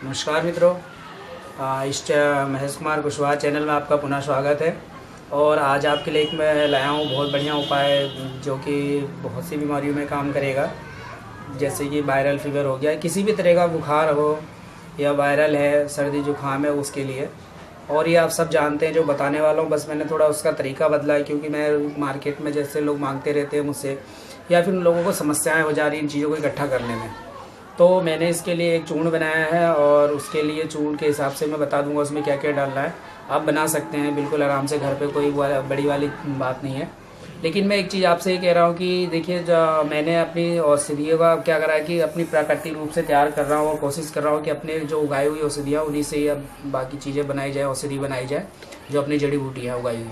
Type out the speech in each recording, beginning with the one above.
नमस्कार मित्रों। इस महेश कुमार कुशवाहा चैनल में आपका पुनः स्वागत है। और आज आपके लिए एक मैं लाया हूँ बहुत बढ़िया उपाय जो कि बहुत सी बीमारियों में काम करेगा। जैसे कि वायरल फीवर हो गया, किसी भी तरह का बुखार हो या वायरल है, सर्दी जुकाम है, उसके लिए। और ये आप सब जानते हैं जो बताने वाला हूँ, बस मैंने थोड़ा उसका तरीका बदला है क्योंकि मैं मार्केट में जैसे लोग मांगते रहते हैं मुझसे, या फिर उन लोगों को समस्याएँ हो जा रही इन चीज़ों को इकट्ठा करने में। तो मैंने इसके लिए एक चूर्ण बनाया है और उसके लिए चूर्ण के हिसाब से मैं बता दूंगा उसमें क्या क्या डालना है। आप बना सकते हैं बिल्कुल आराम से घर पे, कोई बड़ी वाली बात नहीं है। लेकिन मैं एक चीज़ आपसे ये कह रहा हूँ कि देखिए, जो मैंने अपनी औषधियों का क्या करा है कि अपनी प्राकृतिक रूप से तैयार कर रहा हूँ और कोशिश कर रहा हूँ कि अपने जो उगाई हुई औषधियाँ उन्हीं से ही अब बाकी चीज़ें बनाई जाए, औषधि बनाई जाए जो अपनी जड़ी बूटी है उगाई हुई।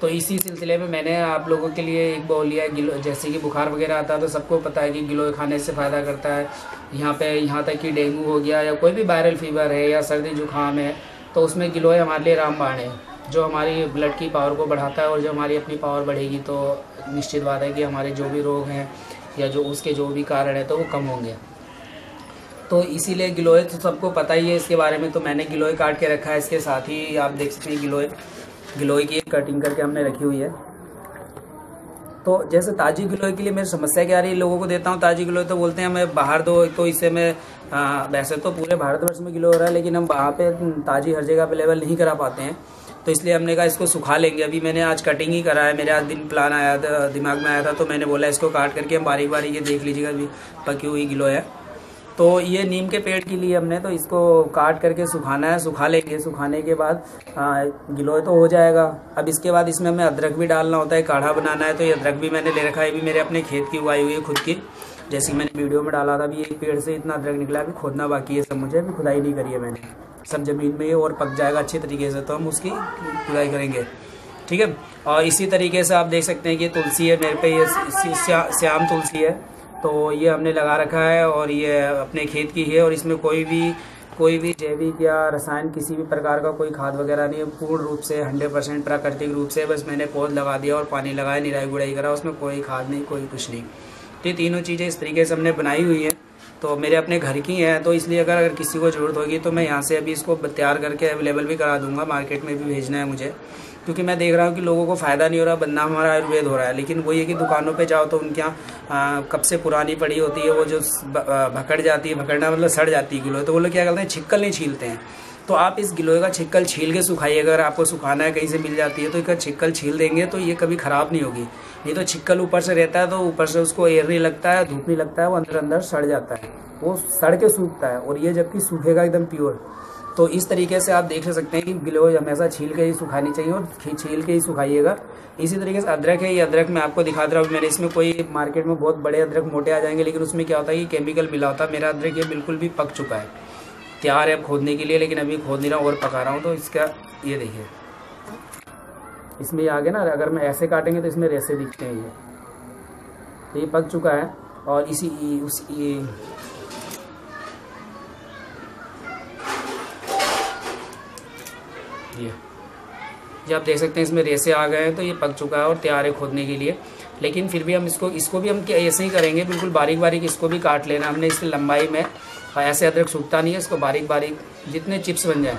तो इसी सिलसिले में मैंने आप लोगों के लिए एक बाउल लिया है गिलो। जैसे कि बुखार वगैरह आता है तो सबको पता है कि गिलोय खाने से फ़ायदा करता है। यहाँ तक कि डेंगू हो गया या कोई भी वायरल फीवर है या सर्दी जुकाम है, तो उसमें गिलोय हमारे लिए रामबाण है, जो हमारी ब्लड की पावर को बढ़ाता है। और जब हमारी अपनी पावर बढ़ेगी तो निश्चित बात है कि हमारे जो भी रोग हैं या जो उसके जो भी कारण है तो वो कम होंगे। तो इसीलिए गिलोय तो सबको पता ही है इसके बारे में। तो मैंने गिलोय काट के रखा है। इसके साथ ही आप देख सकते हैं गिलोय की एक कटिंग करके हमने रखी हुई है। तो जैसे ताज़ी गिलोय के लिए मेरी समस्या क्या आ रही है, लोगों को देता हूँ ताज़ी गिलोय तो बोलते हैं हमें बाहर दो। तो इससे मैं वैसे तो पूरे भारतवर्ष में गिलोय हो रहा है, लेकिन हम वहाँ पे ताज़ी हर जगह अवेलेबल नहीं करा पाते हैं। तो इसलिए हमने कहा इसको सुखा लेंगे। अभी मैंने आज कटिंग ही करा है, मेरे आज दिन प्लान आया था, दिमाग में आया था, तो मैंने बोला इसको काट करके हम बारीक बारीक ये देख लीजिएगा अभी पकी हुई गिलोय है। तो ये नीम के पेड़ के लिए हमने तो इसको काट करके सुखाना है, सुखा लेंगे। सुखाने के बाद गिलोय तो हो जाएगा। अब इसके बाद इसमें हमें अदरक भी डालना होता है, काढ़ा बनाना है। तो ये अदरक भी मैंने ले रखा है, ये भी मेरे अपने खेत की उगाई हुई है खुद की। जैसे कि मैंने वीडियो में डाला था, अभी एक पेड़ से इतना अदरक निकला, अभी खोदना बाकी है सब मुझे, अभी खुदाई नहीं करी है मैंने। सब ज़मीन में और पक जाएगा अच्छे तरीके से तो हम उसकी खुदाई करेंगे, ठीक है। और इसी तरीके से आप देख सकते हैं कि तुलसी है मेरे पे, ये श्याम तुलसी है। तो ये हमने लगा रखा है और ये अपने खेत की है। और इसमें कोई भी जैविक या रसायन किसी भी प्रकार का कोई खाद वगैरह नहीं है, पूर्ण रूप से 100% प्राकृतिक रूप से। बस मैंने पौध लगा दिया और पानी लगाया, निराई गुड़ाई करा, उसमें कोई खाद नहीं, कोई कुछ नहीं। तो ये तीनों चीज़ें इस तरीके से हमने बनाई हुई है, तो मेरे अपने घर की हैं। तो इसलिए अगर किसी को ज़रूरत होगी तो मैं यहाँ से अभी इसको तैयार करके अवेलेबल भी करा दूँगा, मार्केट में भी भेजना है मुझे। क्योंकि मैं देख रहा हूँ कि लोगों को फ़ायदा नहीं हो रहा, बदनाम हमारा आयुर्वेद हो रहा है। लेकिन वही है कि दुकानों पे जाओ तो उनके यहाँ कब से पुरानी पड़ी होती है, वो जो भकड़ जाती है, भकड़ना मतलब सड़ जाती है गिलोय। तो वो लोग क्या करते हैं, छिक्कल नहीं छीलते हैं। तो आप इस गिलोय का छिक्कल छील के सुखाइए। अगर आपको सुखाना है, कहीं से मिल जाती है तो इसका छिक्कल छील देंगे तो ये कभी ख़राब नहीं होगी। नहीं तो छिक्कल ऊपर से रहता है तो ऊपर से उसको एयर नहीं लगता है, धूप नहीं लगता है, वो अंदर अंदर सड़ जाता है, वो सड़ के सूखता है। और ये जबकि सूखेगा एकदम प्योर। तो इस तरीके से आप देख सकते हैं कि गिलोय हमेशा छील के ही सुखानी चाहिए और छील के ही सुखाइएगा। इसी तरीके से अदरक है, ये अदरक मैं आपको दिखा रहा हूँ। मैंने इसमें कोई मार्केट में बहुत बड़े अदरक मोटे आ जाएंगे, लेकिन उसमें क्या होता है कि केमिकल मिला होता है। मेरा अदरक ये बिल्कुल भी पक चुका है, तैयार है खोदने के लिए, लेकिन अभी खोद नहीं रहा हूँ और पका रहा हूँ। तो इसका ये देखिए, इसमें ये आगे ना, अगर मैं ऐसे काटेंगे तो इसमें रेसे दिखते हैं। ये तो ये पक चुका है। और ये आप देख सकते हैं इसमें रेसे आ गए हैं, तो ये पक चुका है और तैयार है खोदने के लिए। लेकिन फिर भी हम इसको भी हम ऐसे ही करेंगे, बिल्कुल बारीक बारीक इसको भी काट लेना हमने इसकी लंबाई में। ऐसे अदरक सूखता नहीं है, इसको बारीक बारीक जितने चिप्स बन जाए।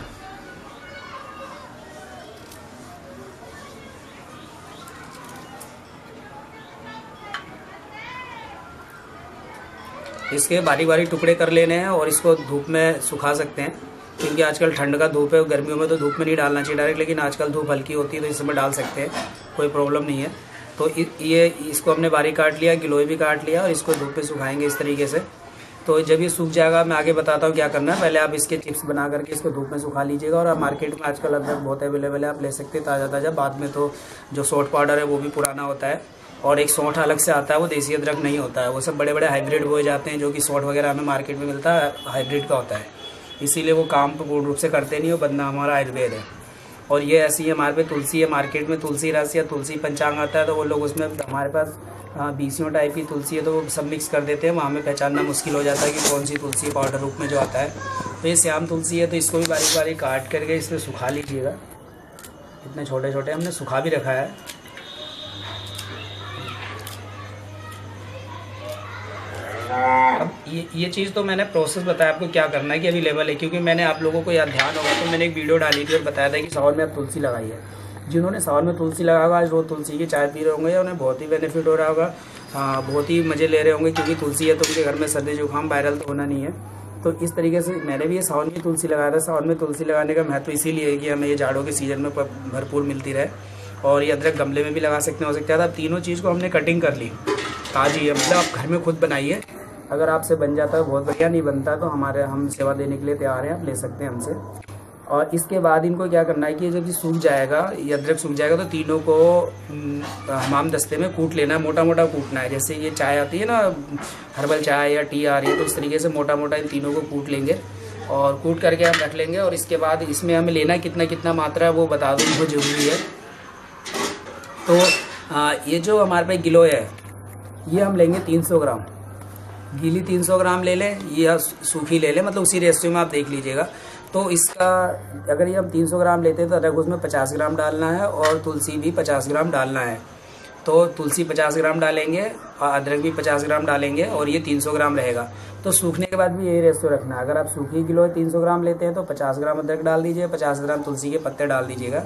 इसके बारीक बारीक टुकड़े कर लेने हैं और इसको धूप में सुखा सकते हैं। क्योंकि आजकल ठंड का धूप है, गर्मियों में तो धूप में नहीं डालना चाहिए डायरेक्ट, लेकिन आजकल धूप हल्की होती है तो इसमें डाल सकते हैं, कोई प्रॉब्लम नहीं है। तो ये इसको हमने बारीक काट लिया, गिलोय भी काट लिया, और इसको धूप पे सुखाएंगे इस तरीके से। तो जब ये सूख जाएगा मैं आगे बताता हूँ क्या करना है। पहले आप इसके चिप्स बना करके इसको धूप में सुखा लीजिएगा। और आप मार्केट में आजकल अदरक बहुत अवेलेबल है, आप ले सकते हैं ताज़ा ताज़ा। बाद में तो जो सौंठ पाउडर है वो भी पुराना होता है, और एक सौंठ अलग से आता है, वो देसी अदरक नहीं होता है। वो सब बड़े बड़े हाइब्रिड बोए जाते हैं, जो कि सौंठ वगैरह हमें मार्केट में मिलता है, हाइब्रिड का होता है। इसीलिए वो काम पूर्ण रूप से करते नहीं हो, बदनाम हमारा आयुर्वेद है। और ये ऐसी है, हमारे पे तुलसी है, मार्केट में तुलसी रस या तुलसी पंचांग आता है, तो वो लोग उसमें हमारे पास बीसियों टाइप की तुलसी है तो वो सब मिक्स कर देते हैं। वहाँ में पहचानना मुश्किल हो जाता है कि कौन सी तुलसी पाउडर रूप में जो आता है। तो ये श्याम तुलसी है, तो इसको भी बारीक बारीक काट करके इसमें सुखा लीजिएगा। इतने छोटे छोटे हमने सुखा भी रखा है। अब ये चीज़ तो मैंने प्रोसेस बताया आपको क्या करना है कि अवेलेबल है, क्योंकि मैंने आप लोगों को याद ध्यान होगा तो मैंने एक वीडियो डाली थी और बताया था कि सावन में आप तुलसी लगाई है। जिन्होंने सावन में तुलसी लगा होगा आज रोज तुलसी की चाय पी रहे होंगे, उन्हें बहुत ही बेनिफिट हो रहा होगा, हाँ बहुत ही मज़े ले रहे होंगे, क्योंकि तुलसी है तो उनके घर में सर्दी जुकाम वायरल तो होना नहीं है। तो इस तरीके से मैंने भी ये सावन में तुलसी लगाया था। सावन में तुलसी लगाने का महत्व इसीलिए है कि हमें ये जाड़ों के सीज़न में भरपूर मिलती रहे। और ये अदरक गमले में भी लगा सकते हैं, हो सकता है। अब तीनों चीज़ को हमने कटिंग कर ली, ताज़ी है, मतलब आप घर में खुद बनाइए। अगर आपसे बन जाता है बहुत बढ़िया, नहीं बनता तो हम सेवा देने के लिए तैयार हैं, आप ले सकते हैं हमसे। और इसके बाद इनको क्या करना है कि जब ये सूख जाएगा, ये अदरक सूख जाएगा तो तीनों को हमाम दस्ते में कूट लेना है, मोटा मोटा कूटना है। जैसे ये चाय आती है ना, हर्बल चाय या टी आ रही है, तो इस तरीके से मोटा मोटा इन तीनों को कूट लेंगे और कूट करके हम रख लेंगे। और इसके बाद इसमें हमें लेना कितना मात्रा है वो बता दूँ, बहुत ज़रूरी है। तो ये जो हमारे पास गिलोय है ये हम लेंगे 300 ग्राम, गीली 300 ग्राम ले लें या सूखी ले लें, मतलब उसी रेशियो में आप देख लीजिएगा। तो इसका अगर ये हम 300 ग्राम लेते हैं तो अदरक उसमें 50 ग्राम डालना है और तुलसी भी 50 ग्राम डालना है। तो तुलसी 50 ग्राम डालेंगे और अदरक भी 50 ग्राम डालेंगे और ये 300 ग्राम रहेगा। तो सूखने के बाद भी यही रेशियो रखना है। अगर आप सूखी गिलोय 300 ग्राम लेते हैं तो 50 ग्राम अदरक डाल दीजिए, 50 ग्राम तुलसी के पत्ते डाल दीजिएगा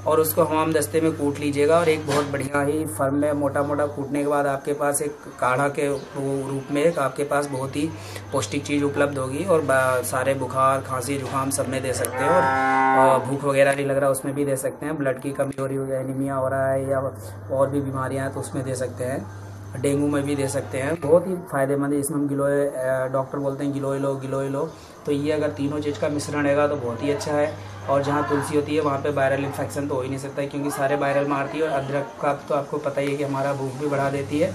और उसको हमाम दस्ते में कूट लीजिएगा। और एक बहुत बढ़िया ही फर्म में मोटा मोटा कूटने के बाद आपके पास एक काढ़ा के रूप में एक आपके पास बहुत ही पौष्टिक चीज़ उपलब्ध होगी। और सारे बुखार खांसी जुकाम सब में दे सकते हैं, और भूख वगैरह नहीं लग रहा उसमें भी दे सकते हैं। ब्लड की कमजोरी हो गई, एनीमिया हो रहा है या और भी बीमारियाँ हैं तो उसमें दे सकते हैं। डेंगू में भी दे सकते हैं। बहुत ही फायदेमंद है। इसमें हम गिलोय, डॉक्टर बोलते हैं गिलोय लो। तो ये अगर तीनों चीज़ का मिश्रण रहेगा तो बहुत ही अच्छा है। और जहाँ तुलसी होती है वहाँ पे वायरल इन्फेक्शन तो हो ही नहीं सकता, क्योंकि सारे वायरल मारती है। और अदरक का तो आपको पता ही है कि हमारा भूख भी बढ़ा देती है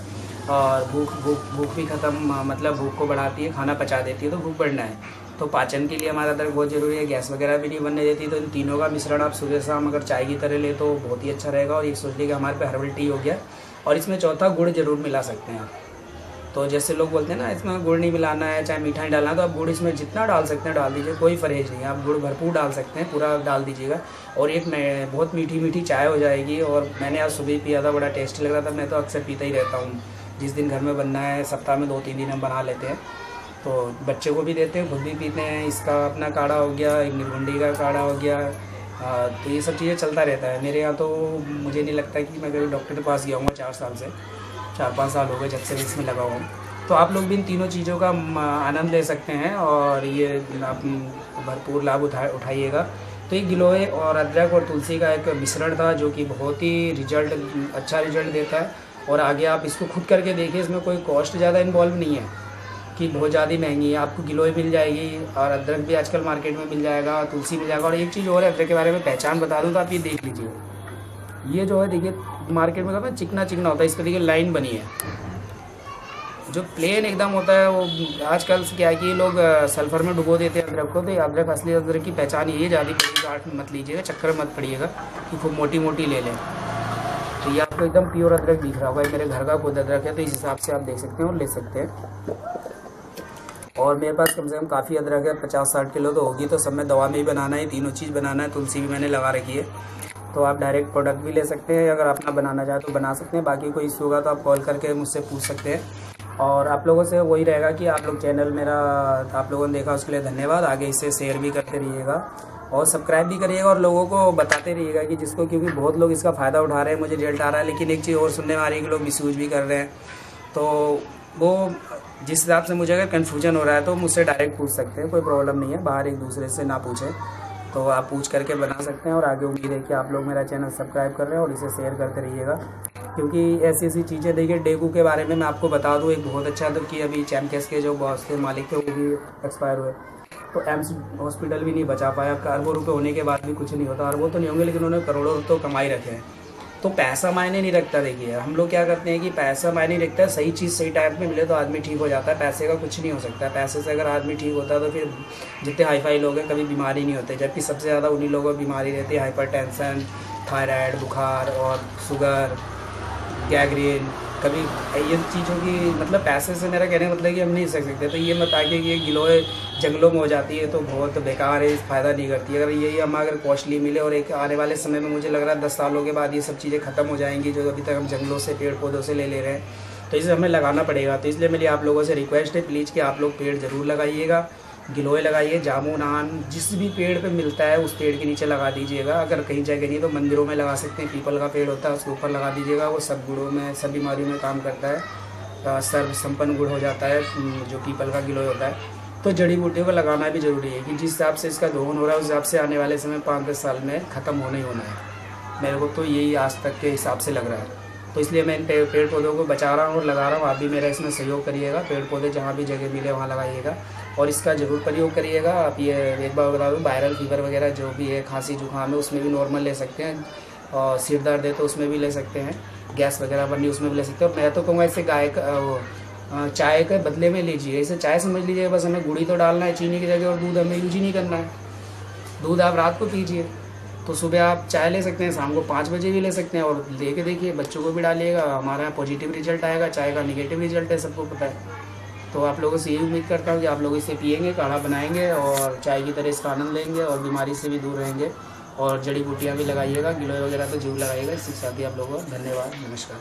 और भूख भी ख़त्म, मतलब भूख को बढ़ाती है, खाना पचा देती है। तो भूख बढ़ना है तो पाचन के लिए हमारा अदरक बहुत ज़रूरी है। गैस वगैरह भी नहीं बनने देती। तो इन तीनों का मिश्रण आप सुबह शाम अगर चाय की तरह ले तो बहुत ही अच्छा रहेगा। और एक सोच लीजिए हमारे पे हर्बल टी हो गया। और इसमें चौथा गुड़ जरूर मिला सकते हैं आप। तो जैसे लोग बोलते हैं ना इसमें गुड़ नहीं मिलाना है, चाहे मीठा नहीं डालना, तो आप गुड़ इसमें जितना डाल सकते हैं डाल दीजिए, कोई परहेज नहीं है। आप गुड़ भरपूर डाल सकते हैं, पूरा डाल दीजिएगा और एक बहुत मीठी चाय हो जाएगी। और मैंने आज सुबह पिया था, बड़ा टेस्टी लग रहा था। मैं तो अक्सर पीता ही रहता हूँ, जिस दिन घर में बनना है सप्ताह में 2-3 दिन हम बना लेते हैं। तो बच्चे को भी देते हैं, खुद भी पीते हैं। इसका अपना काढ़ा हो गया, एक निर्गुंडी का काढ़ा हो गया। तो ये सब चीज़ें चलता रहता है मेरे यहाँ। तो मुझे नहीं लगता कि मैं कभी डॉक्टर के पास गया हूँ 4-5 साल हो गए जब से इसमें लगा हुआ हूँ। तो आप लोग भी इन तीनों चीज़ों का आनंद ले सकते हैं और ये आप भरपूर लाभ उठाइएगा। तो ये गिलोय और अदरक और तुलसी का एक मिश्रण था जो कि बहुत ही अच्छा रिजल्ट देता है। और आगे आप इसको खुद करके देखिए, इसमें कोई कॉस्ट ज़्यादा इन्वॉल्व नहीं है कि बहुत ज़्यादा महंगी है। आपको गिलोय मिल जाएगी और अदरक भी आजकल मार्केट में मिल जाएगा, तुलसी मिल जाएगा। और एक चीज़ और है, अदरक के बारे में पहचान बता दूँ तो आप ये देख लीजिए। ये जो है देखिए मार्केट में कहते हैं चिकना होता है, इस पर देखिए लाइन बनी है। जो प्लेन एकदम होता है वो आजकल क्या है कि लोग सल्फर में डुबो देते हैं अदरक को। तो अदरक असली अदरक की पहचान ये ज़्यादा गाठ मत लीजिएगा, चक्कर मत पड़िएगा कि खूब मोटी ले लें। तो ये आपको एकदम प्योर अदरक दिख रहा होगा। मेरे घर का खुद अदरक है, तो इस हिसाब से आप देख सकते हैं और ले सकते हैं। और मेरे पास कम से कम काफ़ी अदरक है, 50-60 किलो तो होगी। तो सब में दवा में ही बनाना है, तीनों चीज़ बनाना है। तुलसी भी मैंने लगा रखी है। तो आप डायरेक्ट प्रोडक्ट भी ले सकते हैं, अगर अपना बनाना चाहे तो बना सकते हैं। बाकी कोई इशू होगा तो आप कॉल करके मुझसे पूछ सकते हैं। और आप लोगों से वही रहेगा कि आप लोग चैनल मेरा आप लोगों ने देखा उसके लिए धन्यवाद। आगे इसे शेयर भी करते रहिएगा और सब्सक्राइब भी करिएगा और लोगों को बताते रहिएगा कि जिसको, क्योंकि बहुत लोग इसका फ़ायदा उठा रहे हैं, मुझे रिजल्ट आ रहा है। लेकिन एक चीज़ और सुनने में आ रही है कि लोग मिसयूज भी कर रहे हैं। तो वो जिस हिसाब से मुझे अगर कन्फ्यूजन हो रहा है तो मुझसे डायरेक्ट पूछ सकते हैं, कोई प्रॉब्लम नहीं है। बाहर एक दूसरे से ना पूछें, तो आप पूछ करके बना सकते हैं। और आगे उम्मीद है कि आप लोग मेरा चैनल सब्सक्राइब कर रहे हैं और इसे शेयर करते रहिएगा, क्योंकि ऐसी चीज़ें देखिए। डेंगू के बारे में मैं आपको बता दूं, एक बहुत अच्छा तो कि अभी चैम्पियंस के जो बॉस थे, मालिक थे, वो भी एक्सपायर हुए। तो एम्स हॉस्पिटल भी नहीं बचा पाया। अरबों रुपये होने के बाद भी कुछ नहीं होता। अरबों तो नहीं होंगे लेकिन उन्होंने करोड़ों रुपये तो कमाई रखे हैं। तो पैसा मायने नहीं रखता। देखिए हम लोग क्या करते हैं कि पैसा मायने नहीं रखता है, सही चीज़ सही टाइम पे मिले तो आदमी ठीक हो जाता है। पैसे का कुछ नहीं हो सकता है। पैसे से अगर आदमी ठीक होता है तो फिर जितने हाई लोग हैं कभी बीमारी नहीं होते, जबकि सबसे ज़्यादा उन्हीं लोगों को बीमारी रहती है, हाइपरटेंशन, थायराइड, बुखार और शुगर, गैंग्रीन। कभी ये चीज़ों की मतलब पैसे से मेरा कहने का मतलब कि हम नहीं सक सकते। तो ये मत आके कि ये गिलोय जंगलों में हो जाती है तो बहुत बेकार है, फ़ायदा नहीं करती। अगर यही हम अगर कॉस्टली मिले और एक आने वाले समय में मुझे लग रहा है 10 सालों के बाद ये सब चीज़ें ख़त्म हो जाएंगी जो अभी तक हम जंगलों से पेड़ पौधों से ले रहे हैं। तो इसे हमें लगाना पड़ेगा। तो इसलिए मेरी आप लोगों से रिक्वेस्ट है प्लीज़ कि आप लोग पेड़ ज़रूर लगाइएगा, गिलोय लगाइए, जामुन आम जिस भी पेड़ पे मिलता है उस पेड़ के नीचे लगा दीजिएगा। अगर कहीं जगह नहीं तो मंदिरों में लगा सकते हैं, पीपल का पेड़ होता है उसके ऊपर लगा दीजिएगा। वो सब गुड़ों में, सब बीमारियों में काम करता है, सर्व संपन्न गुड़ हो जाता है जो पीपल का गिलोय होता है। तो जड़ी बूटियों को लगाना भी ज़रूरी है कि जिस हिसाब से इसका दोहन हो रहा है उस हिसाब से आने वाले समय 5-10 साल में ख़त्म होना ही होना है। मेरे को तो यही आज तक के हिसाब से लग रहा है। तो इसलिए मैं इन पेड़ पौधों को बचा रहा हूँ और लगा रहा हूँ। आप भी मेरा इसमें सहयोग करिएगा, पेड़ पौधे जहाँ भी जगह मिले वहाँ लगाइएगा और इसका ज़रूर प्रयोग करिएगा। आप ये एक बार बता दूँ, वायरल फीवर वगैरह जो भी है, खांसी जुकाम है, उसमें भी नॉर्मल ले सकते हैं, और सिर दर्द है तो उसमें भी ले सकते हैं, गैस वगैरह बननी उसमें भी ले सकते हैं। और मैं तो कहूँगा इससे चाय के बदले में लीजिए, इसे चाय समझ लीजिए, बस हमें गुड़ ही तो डालना है चीनी की जगह, और दूध हमें यूज ही नहीं करना है। दूध आप रात को पीजिए, तो सुबह आप चाय ले सकते हैं, शाम को 5 बजे भी ले सकते हैं, और लेके देखिए, बच्चों को भी डालिएगा, हमारा पॉजिटिव रिजल्ट आएगा। चाय का निगेटिव रिजल्ट है, सबको पता है। तो आप लोगों से यही उम्मीद करता हूँ कि आप लोग इसे पिएंगे, काढ़ा बनाएंगे और चाय की तरह इसका आनंद लेंगे और बीमारी से भी दूर रहेंगे। और जड़ी बूटियाँ भी लगाइएगा, गिलोय वगैरह तो जरूर लगाइएगा। इसके साथ ही आप लोगों को धन्यवाद, नमस्कार।